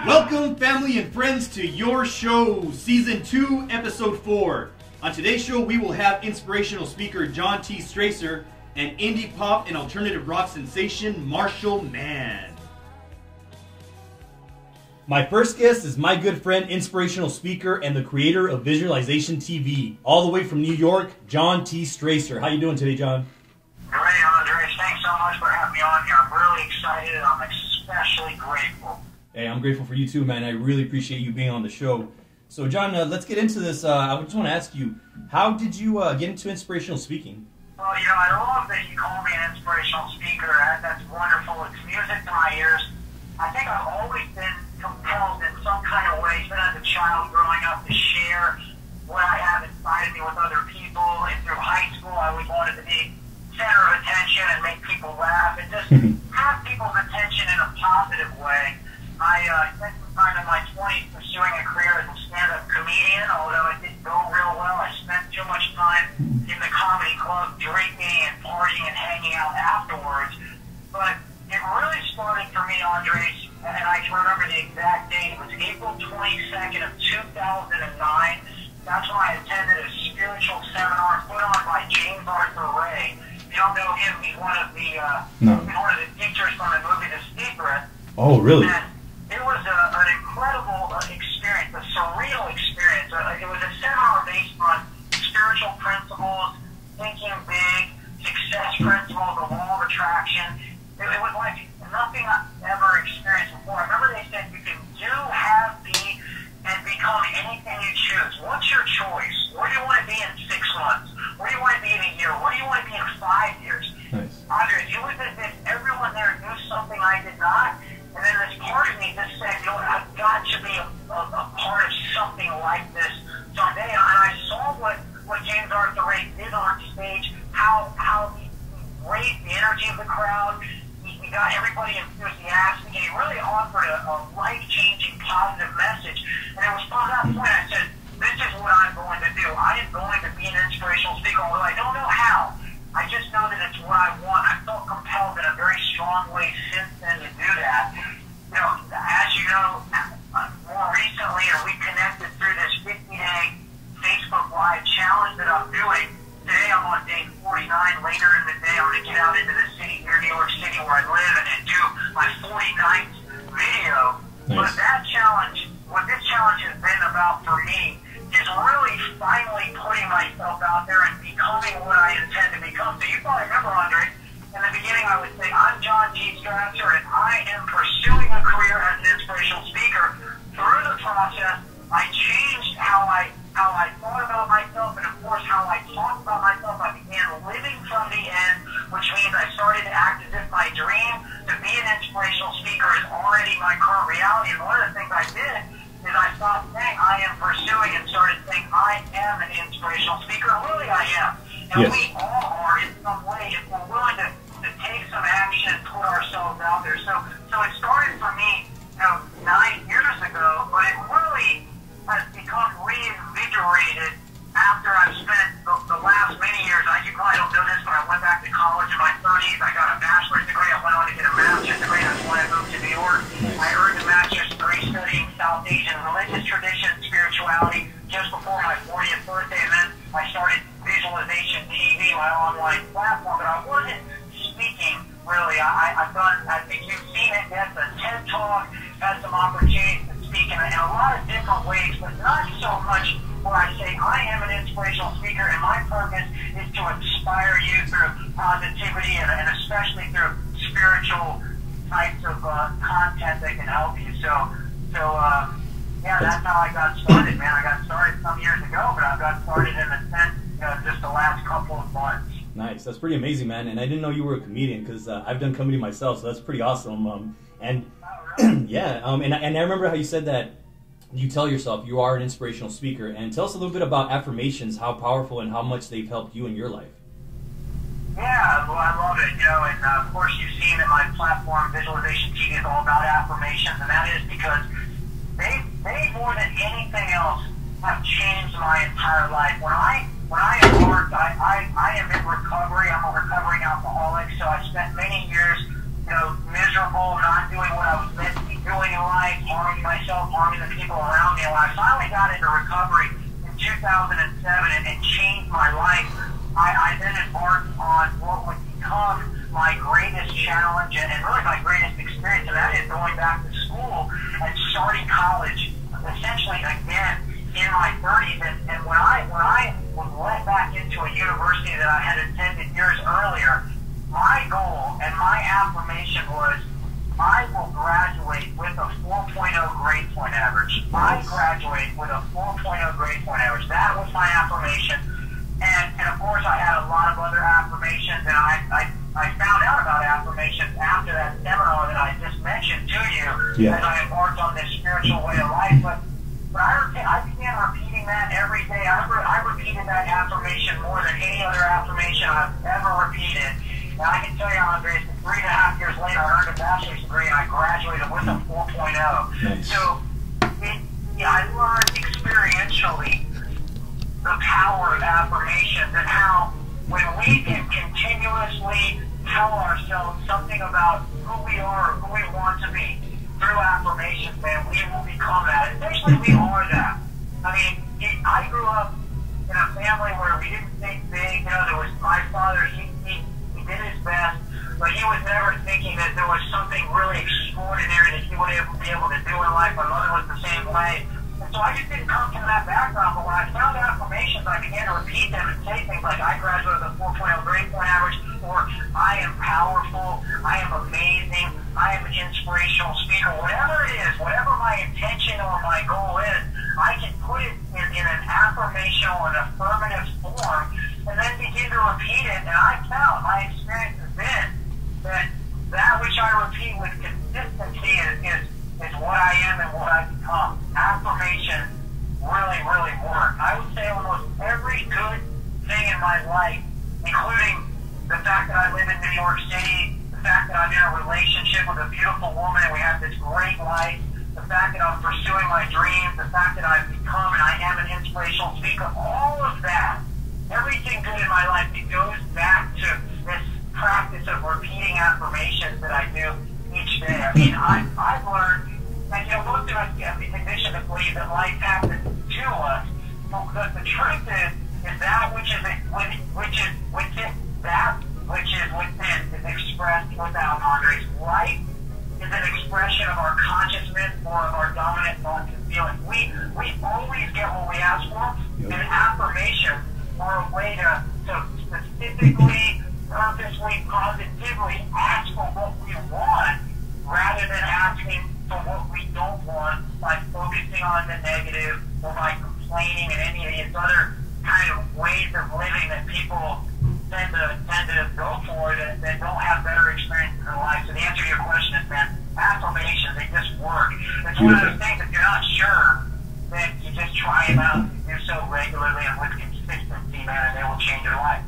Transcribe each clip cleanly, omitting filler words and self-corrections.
Welcome, family and friends, to your show, Season 2, Episode 4. On today's show, we will have inspirational speaker John T. Strasser and indie pop and alternative rock sensation Marshal Man. My first guest is my good friend, inspirational speaker, and the creator of Visualization TV, all the way from New York, John T. Strasser. How you doing today, John? Great, Andres. Thanks so much for having me on here. I'm really excited. I'm especially grateful. Hey, I'm grateful for you too, man. I really appreciate you being on the show. So, John, let's get into this. I just want to ask you, how did you get into inspirational speaking? Well, I love that you call me an inspirational speaker. That's wonderful. It's music to my ears. I think I've always been compelled in some kind of way, even as a child growing up, to share what I have inside of me with other people. And through high school, I always wanted to be center of attention and make people laugh and just have people's attention in a positive way. I spent some time in my 20s pursuing a career as a stand-up comedian, although it didn't go real well. I spent too much time in the comedy club drinking and partying and hanging out afterwards. But it really started for me, Andres, and I can remember the exact date. It was April 22nd of 2009. That's when I attended a spiritual seminar put on by James Arthur Ray. If you don't know him, he's one of the teachers from the movie The Secret. Oh, really? And it was an incredible experience, a surreal experience. It was a seminar based on spiritual principles, thinking big, success principles, the law of attraction. It was like nothing I've ever experienced before. I remember they said you can do, have, be, and become anything you choose. What's your choice? Where do you want to be in 6 months? Where do you want to be in a year? Where do you want to be in 5 years? Nice. Andres, it was as if everyone there knew something I did not. And then this part of me just said, I've got to be a part of something like this someday. And I saw what James Arthur Ray did on stage, how he raised the energy of the crowd. He got everybody enthusiastic, and he really offered a life-changing, positive message. And it was from that point I said, this is what I'm going to do. I am going to be an inspirational speaker, although I don't know how. I just know that it's what I want. I felt compelled in a very strong way since then to do that. As you know, more recently, we connected through this 50-day Facebook Live challenge that I'm doing. Today I'm on day 49. Later in the day, I'm going to get out into the city here, New York City, where I live, and do my 49th video. Nice. But that challenge, what this challenge has been about for me, is really finally putting myself out there and becoming what I intend to become. So you probably remember, Andre, in the beginning I would say, I'm John T. Strasser, and I am pursuing a career as an inspirational speaker. Through the process, I changed how I thought about myself, and of course how I talked about myself. I began living from the end, which means I started to act as if my dream to be an inspirational speaker is already my current reality. And one of the things I did is I stopped saying I am pursuing and started saying I am an inspirational speaker. And really I am. And yes, we all are in some way if we're willing to take some action and put ourselves out there. So it started for me 9 years ago, but it really has become reinvigorated after I've spent the last many years. You probably don't know this, but I went back to college in my 30s. I got a bachelor's degree. I went on to get a master's degree. That's when I moved to New York. I earned a master's degree studying South Asian religious tradition and spirituality just before my 40th birthday. And then I started Visualization TV, my online platform. But I wasn't speaking, really. I think you've seen it. Yes, a TED Talk, had some opportunities to speak in a lot of different ways, but not so much where I say I am an inspirational speaker, and my purpose is to inspire you through positivity and especially through spiritual types of content that can help you. So Yeah, that's how I got started, man. I got started some years ago, but I got started in the sense, just the last couple of months. Nice. That's pretty amazing, man. And I didn't know you were a comedian because I've done comedy myself, so that's pretty awesome. And Oh, really? yeah, and I remember how you said that you tell yourself you are an inspirational speaker. And tell us a little bit about affirmations, how powerful and how much they've helped you in your life. Yeah, well, I love it, and of course you've seen that my platform, Visualization TV, is all about affirmations, and that is because they more than anything else have changed my entire life. When I embarked, I am in recovery. I'm a recovering alcoholic, so I spent many years, miserable, not doing what I was meant to be doing in life, harming myself, harming the people around me. When I finally got into recovery in 2007 and changed my life, I then embarked on what would become my greatest challenge and really my greatest experience, and that is going back to school and starting college, essentially again in my 30s. And when I was let back into a university that I had attended years earlier, my goal and my affirmation was, I will graduate with a 4.0 grade point average. I graduate with a 4.0 grade point average. That was my affirmation. And of course, I had a lot of other affirmations, and I found out about affirmations after that seminar that I just mentioned to you, as I embarked on this spiritual way of life. But I began repeating that every day. I repeated that affirmation more than any other affirmation I've ever repeated. And I can tell you, Andres, 3.5 years later, I earned a bachelor's degree, and I graduated with a 4.0. Nice. So I learned experientially the power of affirmations and how when we can continuously tell ourselves something about who we are or who we want to be through affirmations, man, we will become that. Essentially, we are that. I mean, I grew up in a family where we didn't think big. There was my father, he did his best, but he was never thinking that there was something really extraordinary that he would be able to do in life. My mother was the same way. And so I just didn't come from that background, but when I found affirmations, I began to repeat them and say things like, I graduated with a 4.0 grade point average, or I am powerful, I am amazing, I am an inspirational speaker, whatever it is, whatever my intention or my goal is, I can put it in an affirmational and affirmative form, and then begin to repeat it. And I found, my experience has been that which I repeat with consistency is what I am and what I become. Affirmations really, really work. I would say almost every good thing in my life, including the fact that I live in New York City, the fact that I'm in a relationship with a beautiful woman and we have this great life, the fact that I'm pursuing my dreams, the fact that I've become and I am an inspirational speaker, all of that, everything good in my life, it goes back to this practice of repeating affirmations that I do each day. I mean, I've learned, and most of us get the condition to believe that life happens to us, but the truth is that which is within, that which is within is expressed without, Andres. Life is an expression of our consciousness or of our dominant thoughts and feelings. We always get what we ask for, and affirmations are a way to specifically, purposely, positively ask for what we want, rather than asking for what we don't want by focusing on the negative or by complaining and any of these other kind of ways of living that people tend to go for that don't have better experiences in life. So the answer to your question is, man, affirmations, they just work. It's one of those things, if you're not sure, then you just try them out. You do so regularly and with consistency, man, and they will change your life.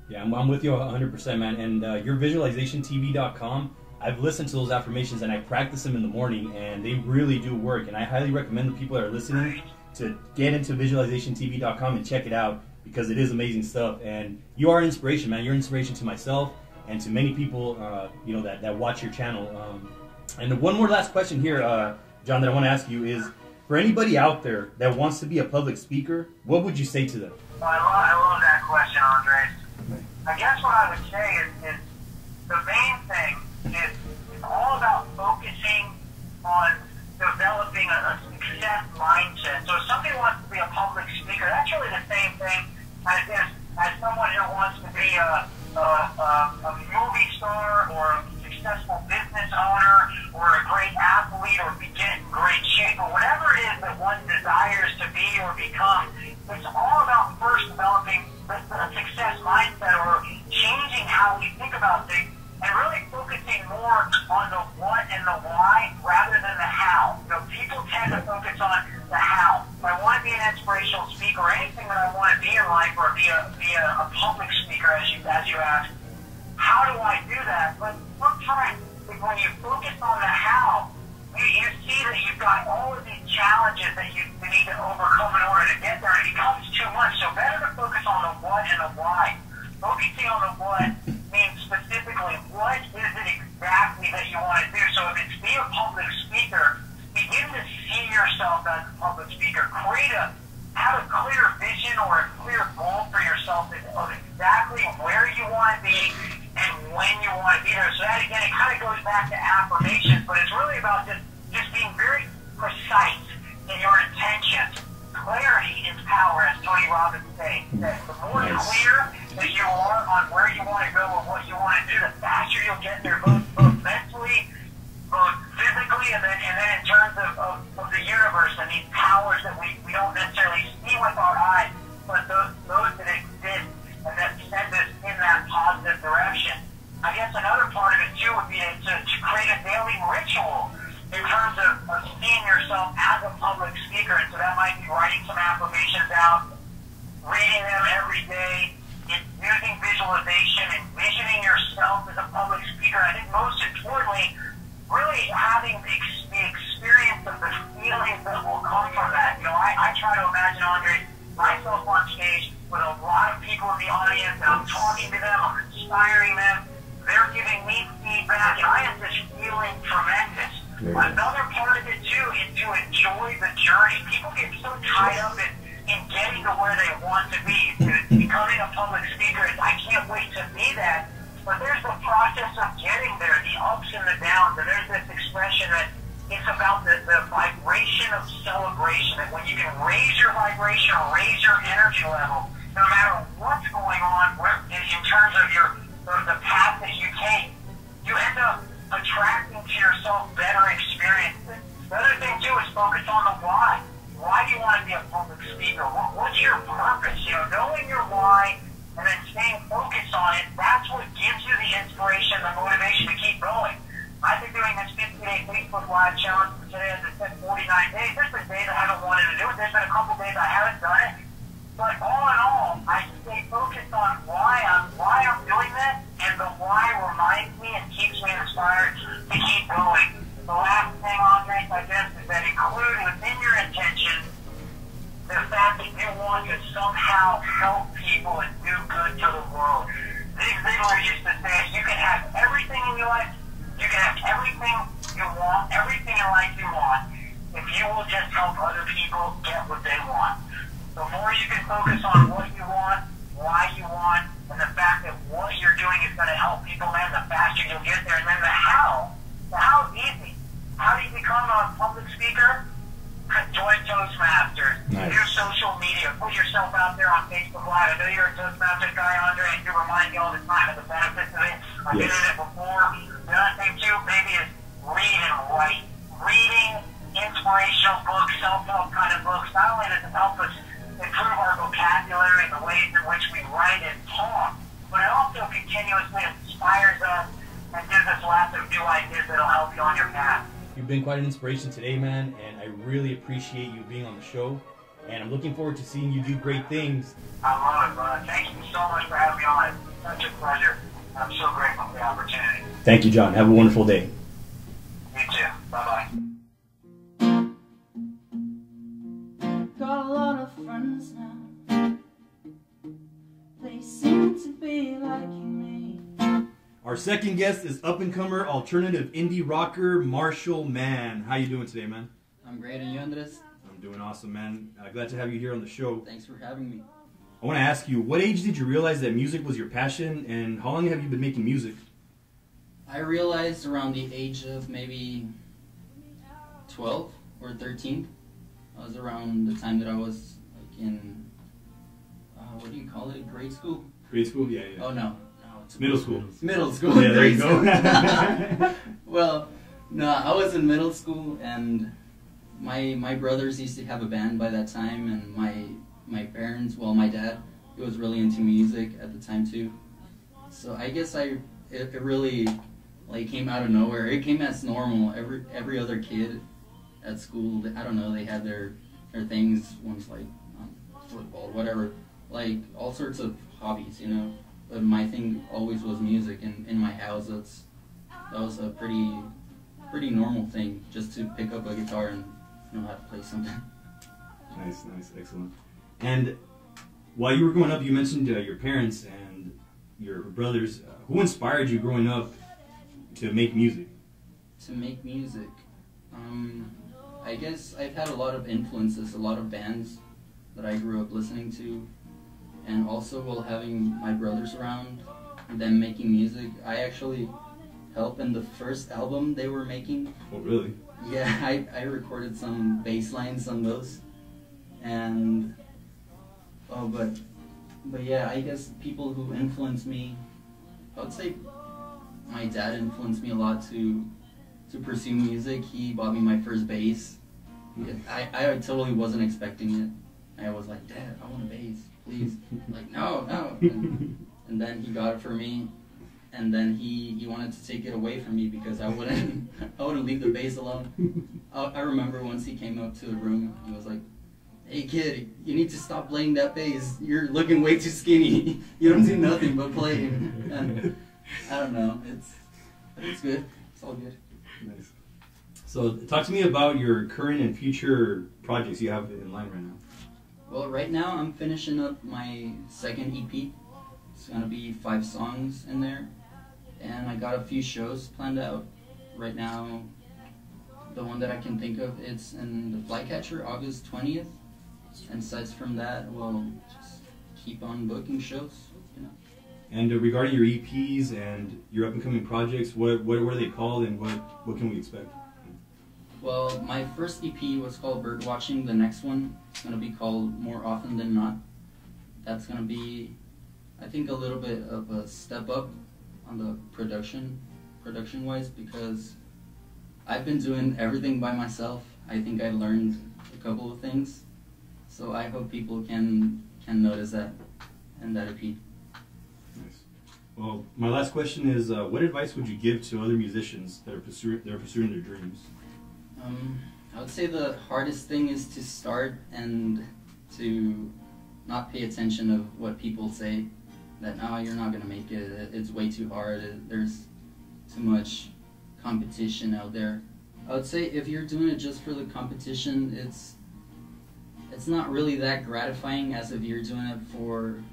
Yeah, I'm with you 100%, man. And your visualizationtv.com, I've listened to those affirmations and I practice them in the morning, and they really do work. And I highly recommend the people that are listening to get into visualizationtv.com and check it out, because it is amazing stuff. And you are an inspiration, man. You're an inspiration to myself and to many people, that watch your channel. And one more last question here, John, that I want to ask you is, for anybody out there that wants to be a public speaker, what would you say to them? Well, I love that question, Andres. I guess what I would say is the main thing is it's all about focusing on developing a success mindset. So if somebody wants to be a public speaker, that's really the same thing as someone who wants to be a movie star or a successful business owner or a great athlete or be getting great shape or whatever it is that it's all about first developing the success mindset or changing how we think about things and really focusing more on the what and the why rather than the how. You know, people tend to focus on the how. If I want to be an inspirational speaker or anything that I want to be in life or be a public speaker, as you asked, how do I do that? But sometimes when you focus on the how, you see that you've got all of these challenges that you need to overcome in order to get there. It becomes too much. So better to focus on the what and the why. Focusing on the what means specifically what is it exactly that you want to do. So if it's be a public speaker, begin to see yourself as a public speaker. Have a clear vision or a clear goal for yourself of exactly where you want to be and when you want to be there. So that, again, it kind of goes back to affirmations, but it's really about just being very precise in your intentions. Clarity is power, as Tony Robbins says. The more clear that you are on where you want to go and what you want to do, the faster you'll get there, both mentally, both physically, and then in terms of the universe and these powers that we don't necessarily see with our eyes, but those that exist and that send us in that positive direction. I guess another part of it too would be to create a daily ritual in terms of seeing yourself as a public speaker. And so that might be writing some affirmations out, reading them every day, using visualization, envisioning yourself as a public speaker. I think most importantly, really having the experience of the feelings that will come from that. You know, I try to imagine, Andre, myself on stage with a lot of people in the audience, and I'm talking to them, I'm inspiring them, they're giving me feedback, and I am just feeling tremendous. Another part of it too is to enjoy the journey. People get so tied up in getting to where they want to be. Becoming a public speaker is, I can't wait to be that. But there's the process of getting there, the ups and the downs, and there's this expression that it's about the vibration of celebration. That when you can raise your vibration or raise your energy level, no matter what's going on in terms of the path that you take, you end up attracting to yourself better experiences. The other thing too is focus on the why. Why do you want to be a public speaker? What's your purpose? You know, knowing your why and then staying focused on it, that's what gives you the inspiration, the motivation to keep going. I've been doing this 50-day Facebook Live challenge for today, as I said, 49 days. There's been days I haven't wanted to do it. There's been a couple days I haven't done it. But all in all, I stay focused on why I'm doing that, and the why reminds me and keeps me inspired to keep going. The last thing, Andre, I guess, is that include within your intention the fact that you want to somehow help people and do good to the world. Zig Ziglar used to say, you can have everything in your life, you can have everything you want, everything in life you want, if you will just help other people get what they want. The more you can focus on what you want, why you want, and the fact that what you're doing is going to help people, man, the faster you'll get there. And then the how is easy. How do you become a public speaker? Join Toastmasters. Nice. Use social media. Put yourself out there on Facebook Live. I know you're a Toastmasters guy, Andre, and you remind me all the time of the benefits of it. I've been in it before. The other thing, too, maybe is read and write. Reading inspirational books, self-help kind of books, not only does it help us improve our vocabulary and the ways in which we write and talk, but it also continuously inspires us and gives us lots of new ideas that will help you on your path. You've been quite an inspiration today, man, and I really appreciate you being on the show, and I'm looking forward to seeing you do great things. I love it, brother. Thank you so much for having me on. It's such a pleasure. I'm so grateful for the opportunity. Thank you, John. Have a wonderful day. You too. Bye-bye. Got a lot of friends now. They seem to be like me. Our second guest is up-and-comer alternative indie rocker Marshal Man. How you doing today, man? I'm great, and you, Andres? I'm doing awesome, man. Glad to have you here on the show. Thanks for having me. I want to ask you, what age did you realize that music was your passion, and how long have you been making music? I realized around the age of maybe 12 or 13. That was around the time that I was like in, what do you call it, grade school? Grade school? Yeah. Oh, no. It's middle school. Middle school. Yeah, there you go. Well, no, I was in middle school, and my brothers used to have a band by that time, and my parents, well, my dad, he was really into music at the time too. So I guess it really like came out of nowhere. It came as normal. Every other kid at school, I don't know, they had their things. One's like football, whatever, like all sorts of hobbies, you know. But my thing always was music, and in my house, that was a pretty normal thing, just to pick up a guitar and know how to play something. Nice, excellent. And while you were growing up, you mentioned your parents and your brothers. Who inspired you growing up to make music? To make music? I guess I've had a lot of influences, a lot of bands that I grew up listening to, and also while having my brothers around, them making music, I actually helped in the first album they were making. Oh, really? Yeah, I recorded some bass lines on those, and but yeah, I guess people who influenced me, I would say my dad influenced me a lot to pursue music. He bought me my first bass. I totally wasn't expecting it. I was like, Dad, I want a bass, please. Like, no. And then he got it for me. And then he wanted to take it away from me because I wouldn't leave the bass alone. I remember once he came up to the room, he was like, "Hey kid, you need to stop playing that bass. You're looking way too skinny. You don't do nothing but play." And I don't know. It's good. It's all good. Nice. So talk to me about your current and future projects you have in line right now. Well, right now I'm finishing up my second EP. It's gonna be 5 songs in there, and I got a few shows planned out. Right now, the one that I can think of, it's in the Flycatcher, August 20th. And aside from that, we'll just keep on booking shows, you know. And regarding your EPs and your up-and-coming projects, what are they called, and what can we expect? Well, my first EP was called Birdwatching. The next one is going to be called More Often Than Not. That's going to be, I think, a little bit of a step up on the production-wise, because I've been doing everything by myself. I think I learned a couple of things, so I hope people can notice that in that EP. Nice. Well, my last question is, what advice would you give to other musicians that are pursuing their dreams? I would say the hardest thing is to start and to not pay attention of what people say, that no, you're not going to make it, it's way too hard, there's too much competition out there. I would say if you're doing it just for the competition, it's not really that gratifying as if you're doing it for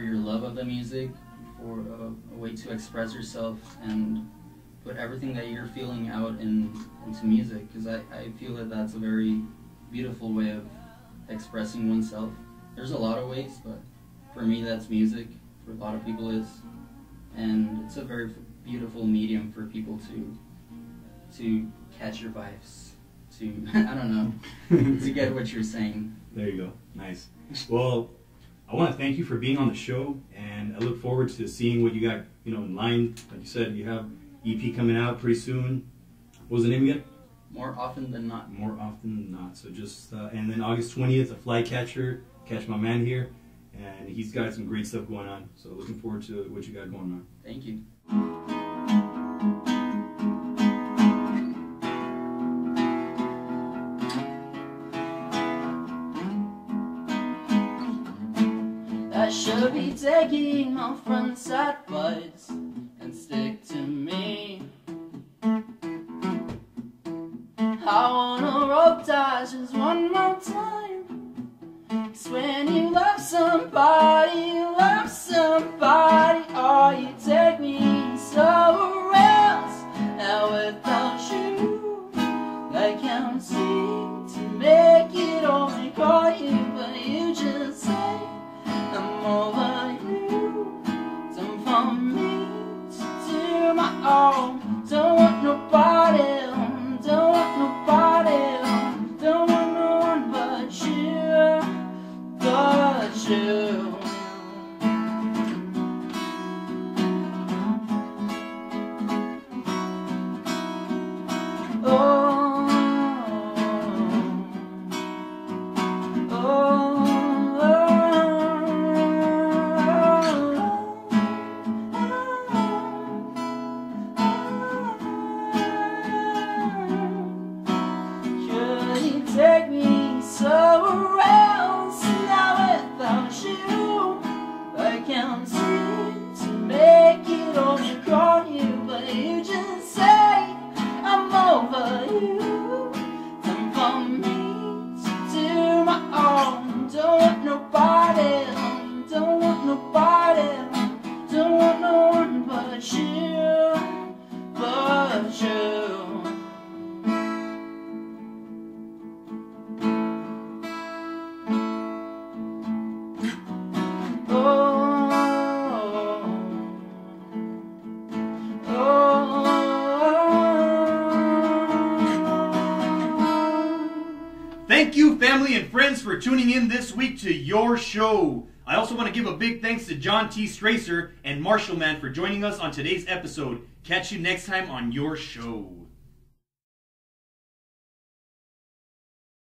your love of the music, for a way to express yourself and put everything that you're feeling out into music, because I feel that that's a very beautiful way of expressing oneself. There's a lot of ways, but for me that's music, for a lot of people is, and it's a very beautiful medium for people to catch your vibes, to, I don't know, to get what you're saying. There you go. Nice. Well, I want to thank you for being on the show, and I look forward to seeing what you got, in line. Like you said, you have EP coming out pretty soon. What was the name again? More Often Than Not. More Often Than Not. So just, and then August 20th, a Flycatcher, Catch My Man here, and he's got some great stuff going on. So looking forward to what you got going on. Thank you. I should be taking my friend's advice and stick to me. I wanna roll dice just one more time, 'cause when you love somebody, oh, you take me somewhere else. Now without you, I can't seem to make it, only call you, but you just say I'm over you. Don't want me to do my own. Don't want nobody, don't want nobody, don't want no one but you, but you. Oh, oh, you take me somewhere else. Now without you, I can't seem to make it only call you, but you just say I'm over you. Time for me to do my own. Don't want nobody, don't want nobody, don't want no one but you, but you. Thank you, family and friends, for tuning in this week to Your Show. I also want to give a big thanks to John T. Strasser and Marshal Man for joining us on today's episode. Catch you next time on Your Show.